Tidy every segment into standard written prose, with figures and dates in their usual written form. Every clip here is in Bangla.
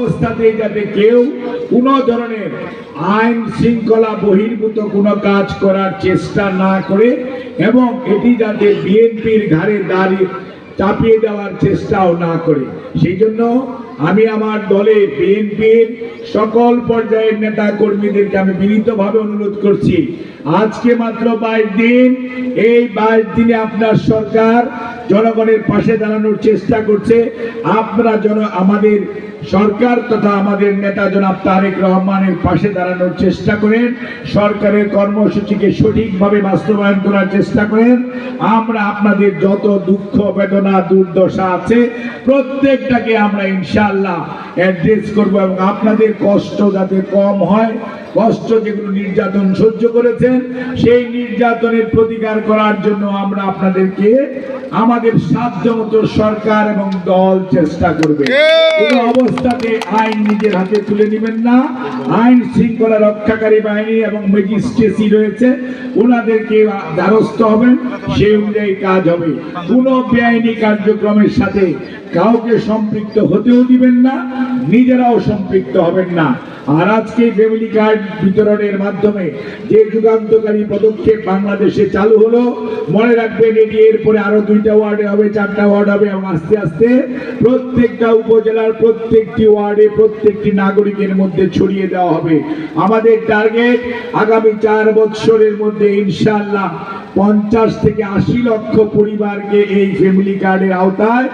অবস্থাতেই যাতে কেউ কোনো ধরনের আইন শৃঙ্খলা বহির্ভূত কোনো কাজ করার চেষ্টা না করে এবং এটি যাতে বিএনপির ঘাড়ে দাঁড়িয়ে চাপিয়ে দেওয়ার চেষ্টাও না করে, সেই জন্য আমি আমার দলে বিএনপির সকল পর্যায়ের নেতা কর্মীদেরকে আমি বিনীতভাবে অনুরোধ করছি, আজকে মাত্র 22 দিন, এই 22 দিনে আপনার সরকার জনগণের পাশে দাঁড়ানোর চেষ্টা করছে। আপনারা আমাদের সরকার তথা আমাদের নেতা জনাব তারেক রহমানের পাশে দাঁড়ানোর চেষ্টা করেন, সরকারের কর্মসূচিকে সঠিকভাবে বাস্তবায়ন করার চেষ্টা করেন। আমরা আপনাদের যত দুঃখ বেদনা দুর্দশা আছে প্রত্যেকটাকে আমরা ইনশাআল্লাহ অ্যাড্রেস করব এবং আপনাদের কষ্ট যাতে কম হয়, কষ্ট যেগুলো নির্যাতন সহ্য করেছেন সেই নির্যাতনের প্রতিকার করার জন্য আমরা আপনাদেরকে আমাদের সাধ্যমতো সরকার এবং দল চেষ্টা করবে। কোনো অবস্থাতে আইন নিজের হাতে তুলে নেবেন না। আইন শৃঙ্খলা রক্ষাকারী বাহিনী এবং ম্যাজিস্ট্রেসি রয়েছে, ওনাদেরকে দ্বারস্থ হবেন, সেই অনুযায়ী কাজ হবে। কোনো বেআইনি কার্যক্রমের সাথে কাউকে সম্পৃক্ত হতেও দিবেন না, নিজেরাও সম্পৃক্ত হবেন না। আর আজকে ফ্যামিলি কার্ড বিতরণের মাধ্যমে যে যুগান্তকারী পদক্ষেপ বাংলাদেশে চালু হলো, মনে রাখবেন এটি এরপরে আরো 2টা ওয়ার্ডে হবে, 4টা ওয়ার্ড হবে এবং আস্তে আস্তে প্রত্যেকটা উপজেলার প্রত্যেকটি ওয়ার্ডে প্রত্যেকটি নাগরিকের মধ্যে ছড়িয়ে দেওয়া হবে। আমাদের টার্গেট আগামী 4 বছরের মধ্যে ইনশাআল্লাহ 50 থেকে 80 লক্ষ পরিবারকে এই ফ্যামিলি কার্ডের আওতায়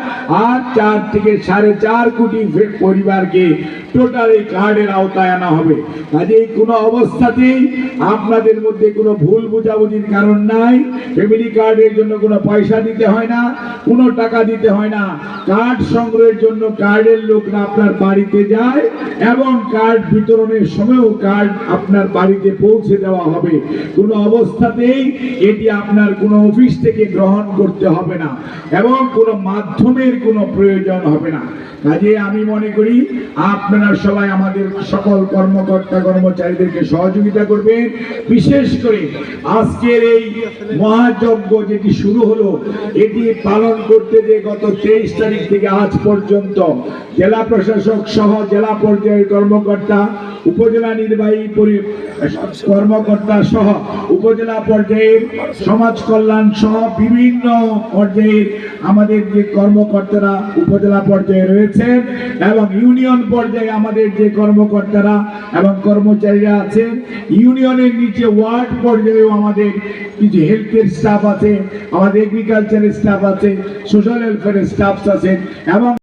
আর 4 থেকে 4.5 কোটি পরিবারকে টোটাল এই কার্ডের আওতায় আনা হবে। কাজেই কোনো অবস্থাতেই আপনাদের মধ্যে কোনো ভুল বোঝাবুঝির কারণ নাই। ফ্যামিলি কার্ডের জন্য কোনো পয়সা দিতে হয় না, কোনো টাকা দিতে হয় না। কার্ড সংগ্রহের জন্য কার্ডের লোকরা আপনার বাড়িতে যায় এবং কার্ড বিতরণের সময়ও কার্ড আপনার বাড়িতে পৌঁছে দেওয়া হবে। কোনো অবস্থাতেই এটি আপনার কোনো অফিস থেকে গ্রহণ করতে হবে না এবং কোনো মাধ্যমের কোনো প্রয়োজন হবে না। কাজে আমি মনে করি আপনারা সবাই আমাদের সকল কর্মকর্তা কর্মচারীদেরকে সহযোগিতা করবেন। বিশেষ করে আজকের এই মহাযজ্ঞ যেটি শুরু হলো, এটি পালন করতে যে গত 23 তারিখ থেকে আজ পর্যন্ত জেলা প্রশাসক সহ জেলা পর্যায়ের কর্মকর্তা, উপজেলা নির্বাহী কর্মকর্তা সহ উপজেলা পর্যায়ের সমাজ কল্যাণ সহ বিভিন্ন পর্যায়ের আমাদের যে কর্মকর্তারা উপজেলা পর্যায়ে রয়েছেন এবং ইউনিয়ন পর্যায়ে আমাদের যে কর্মকর্তারা এবং কর্মচারীরা আছেন, ইউনিয়নের নিচে ওয়ার্ড পর্যায়েও আমাদের কিছু হেলথের স্টাফ আছে, আমাদের এগ্রিকালচারের স্টাফ আছে, সোশ্যাল ওয়েলফেয়ারের স্টাফ আছেন এবং